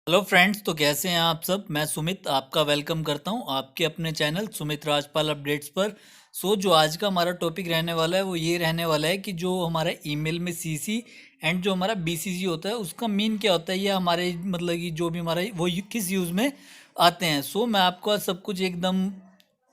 Hello friends, तो कैसे हैं आप सब। मैं सुमित आपका वेलकम करता हूं आपके अपने चैनल सुमित राजपाल अपडेट्स पर। जो आज का हमारा टॉपिक रहने वाला है वो ये रहने वाला है कि जो हमारा ईमेल में सीसी एंड जो हमारा बीसीसी होता है उसका मीन क्या होता है, या हमारे मतलब कि जो भी हमारा वो किस यूज़ में आते हैं। मैं आपको आज सब कुछ एकदम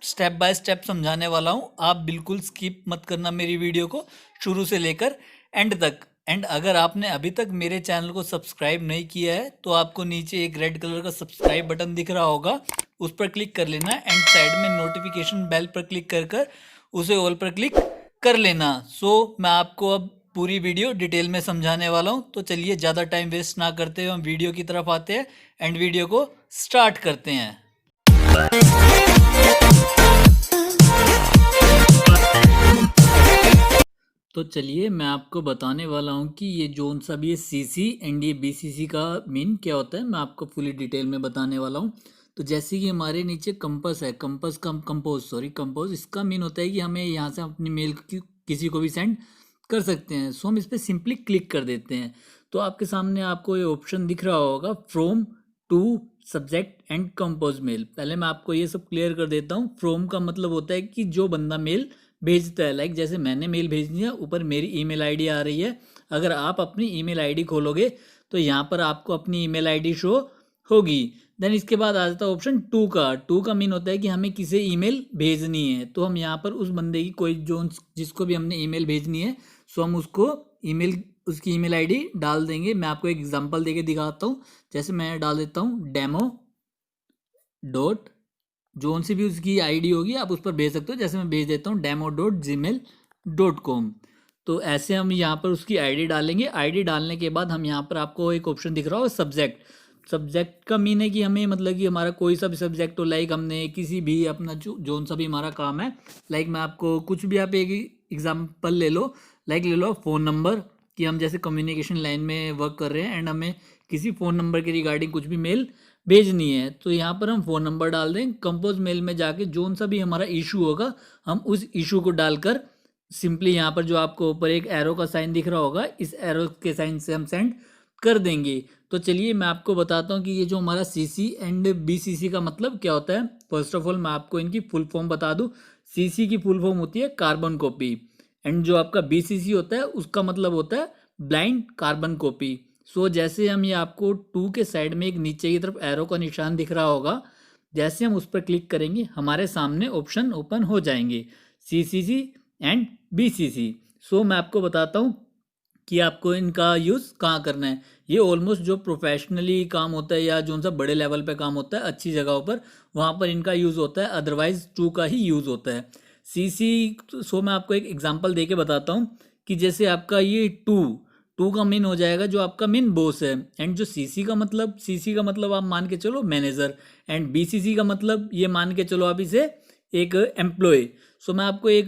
स्टेप बाय स्टेप समझाने वाला हूँ। आप बिल्कुल स्किप मत करना मेरी वीडियो को शुरू से लेकर एंड तक। एंड अगर आपने अभी तक मेरे चैनल को सब्सक्राइब नहीं किया है तो आपको नीचे एक रेड कलर का सब्सक्राइब बटन दिख रहा होगा, उस पर क्लिक कर लेना एंड साइड में नोटिफिकेशन बेल पर क्लिक कर कर उसे ऑल पर क्लिक कर लेना। मैं आपको अब पूरी वीडियो डिटेल में समझाने वाला हूँ। तो चलिए ज़्यादा टाइम वेस्ट ना करते हुए हम वीडियो की तरफ आते हैं एंड वीडियो को स्टार्ट करते हैं। तो चलिए मैं आपको बताने वाला हूँ कि ये जोन सा भी ये सीसी एंड ये बीसीसी का मीन क्या होता है, मैं आपको फुली डिटेल में बताने वाला हूँ। तो जैसे कि हमारे नीचे कंपास है, कंपोज, इसका मीन होता है कि हमें यहाँ से अपनी मेल किसी को भी सेंड कर सकते हैं। हम इस पर सिंपली क्लिक कर देते हैं तो आपके सामने आपको ये ऑप्शन दिख रहा होगा, from to subject and compose mail. पहले मैं आपको ये सब क्लियर कर देता हूँ। फ्रॉम का मतलब होता है कि जो बंदा मेल भेजता है, लाइक जैसे मैंने मेल भेजनी है, ऊपर मेरी ईमेल आईडी आ रही है। अगर आप अपनी ईमेल आईडी खोलोगे तो यहाँ पर आपको अपनी ईमेल आईडी शो होगी। देन इसके बाद आ जाता है ऑप्शन टू का मीन होता है कि हमें किसे ईमेल भेजनी है। तो हम यहाँ पर उस बंदे की कोई जो जिसको भी हमने ईमेल भेजनी है हम उसको ईमेल उसकी ईमेल आईडी डाल देंगे। मैं आपको एक एग्जांपल देके दिखाता हूँ। जैसे मैं डाल देता हूँ डेमो डॉट, जोन सी भी उसकी आईडी होगी आप उस पर भेज सकते हो। जैसे मैं भेज देता हूँ demo.gmail.com। तो ऐसे हम यहाँ पर उसकी आईडी डालेंगे। आईडी डालने के बाद हम यहाँ पर आपको एक ऑप्शन दिख रहा हो सब्जेक्ट का मीन है कि हमें मतलब कि हमारा कोई सा भी सब्जेक्ट हो, लाइक हमने किसी भी अपना जोन सा भी हमारा काम है, लाइक मैं आपको कुछ भी आप एक एग्जाम्पल ले लो, लाइक ले लो फ़ोन नंबर, कि हम जैसे कम्युनिकेशन लाइन में वर्क कर रहे हैं एंड हमें किसी फ़ोन नंबर के रिगार्डिंग कुछ भी मेल भेजनी है। तो यहाँ पर हम फ़ोन नंबर डाल दें। कंपोज मेल में जाके जोन सा भी हमारा इशू होगा हम उस इशू को डालकर सिंपली यहाँ पर जो आपको ऊपर एक एरो का साइन दिख रहा होगा, इस एरो के साइन से हम सेंड कर देंगे। तो चलिए मैं आपको बताता हूँ कि ये जो हमारा सीसी एंड बीसीसी का मतलब क्या होता है। फर्स्ट ऑफ ऑल मैं आपको इनकी फुल फॉर्म बता दूँ। सीसी की फुल फॉर्म होती है कार्बन कॉपी एंड जो आपका बीसीसी होता है उसका मतलब होता है ब्लाइंड कार्बन कॉपी। जैसे हम ये आपको टू के साइड में एक नीचे की तरफ एरो का निशान दिख रहा होगा, जैसे हम उस पर क्लिक करेंगे हमारे सामने ऑप्शन ओपन हो जाएंगे, सीसीसी एंड बीसीसी। मैं आपको बताता हूँ कि आपको इनका यूज़ कहाँ करना है। ये ऑलमोस्ट जो प्रोफेशनली काम होता है या जो सा बड़े लेवल पे काम होता है अच्छी जगहों पर, वहाँ पर इनका यूज़ होता है, अदरवाइज टू का ही यूज़ होता है। सीसी मैं आपको एक एग्जांपल देके बताता हूँ कि जैसे आपका ये टू का मीन हो जाएगा जो आपका मेन बॉस है, एंड जो सीसी का मतलब आप मान के चलो मैनेजर, एंड बीसीसी का मतलब ये मान के चलो आप इसे एक एम्प्लॉय। मैं आपको एक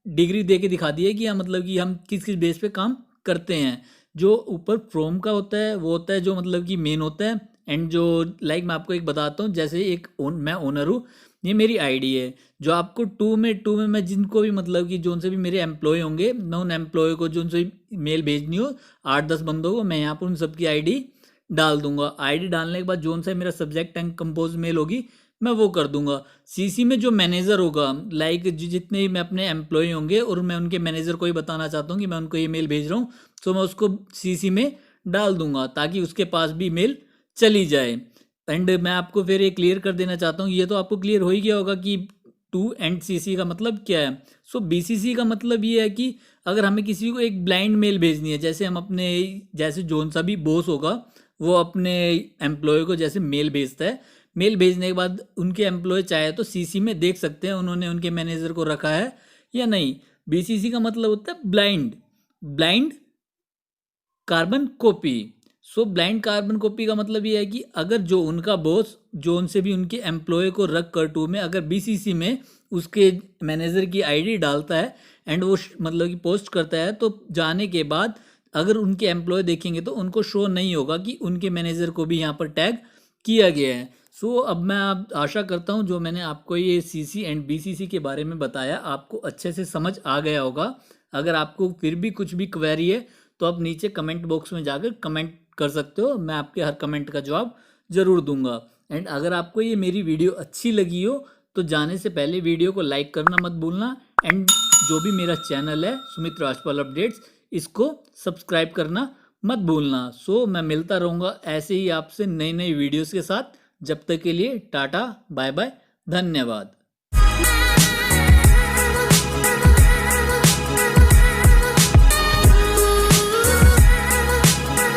डिग्री दे के दिखा दी है कि मतलब कि हम किस किस बेस पे काम करते हैं। जो ऊपर फ्रॉम का होता है वो होता है जो मतलब कि मेन होता है, एंड जो लाइक मैं आपको एक बताता हूँ, जैसे मैं ओनर हूँ, ये मेरी आईडी है। जो आपको टू में मैं जिनको भी मतलब कि जोन से भी मेरे एम्प्लॉय होंगे, मैं उन एम्प्लॉय को जोन से मेल भेजनी हो 8-10 बंदों को, मैं यहाँ पर उन सबकी आईडी डाल दूंगा। आईडी डालने के बाद जोन सा मेरा सब्जेक्ट एंड कंपोज मेल होगी मैं वो कर दूंगा। सीसी में जो मैनेजर होगा, लाइक जितने भी मैं अपने एम्प्लॉय होंगे और मैं उनके मैनेजर को ही बताना चाहता हूँ कि मैं उनको ये मेल भेज रहा हूँ, मैं उसको सीसी में डाल दूंगा ताकि उसके पास भी मेल चली जाए। एंड मैं आपको फिर ये क्लियर कर देना चाहता हूँ, ये तो आपको क्लियर हो ही गया होगा कि टू एंड सीसी का मतलब क्या है। बीसीसी का मतलब ये है कि अगर हमें किसी को एक ब्लाइंड मेल भेजनी है, जैसे हम अपने जैसे जोन सा भी बॉस होगा वो अपने एम्प्लॉय को जैसे मेल भेजता है, मेल भेजने के बाद उनके एम्प्लॉय चाहे तो सीसी में देख सकते हैं उन्होंने उनके मैनेजर को रखा है या नहीं। बीसीसी का मतलब होता है blind carbon copy. Blind carbon copy का मतलब ये है कि अगर जो उनका बॉस जो उनसे भी उनके एम्प्लॉय को रख कर टू में अगर बीसीसी में उसके मैनेजर की आईडी डालता है एंड वो मतलब कि पोस्ट करता है, तो जाने के बाद अगर उनके एम्प्लॉय देखेंगे तो उनको शो नहीं होगा कि उनके मैनेजर को भी यहाँ पर टैग किया गया है। अब मैं आप आशा करता हूँ जो मैंने आपको ये सीसी एंड बीसीसी के बारे में बताया आपको अच्छे से समझ आ गया होगा। अगर आपको फिर भी कुछ भी क्वेरी है तो आप नीचे कमेंट बॉक्स में जाकर कमेंट कर सकते हो, मैं आपके हर कमेंट का जवाब ज़रूर दूंगा। एंड अगर आपको ये मेरी वीडियो अच्छी लगी हो तो जाने से पहले वीडियो को लाइक करना मत भूलना। एंड जो भी मेरा चैनल है सुमित राजपाल अपडेट्स, इसको सब्सक्राइब करना मत भूलना। सो मैं मिलता रहूँगा ऐसे ही आपसे नई नई वीडियोस के साथ। जब तक के लिए टाटा बाय बाय, धन्यवाद।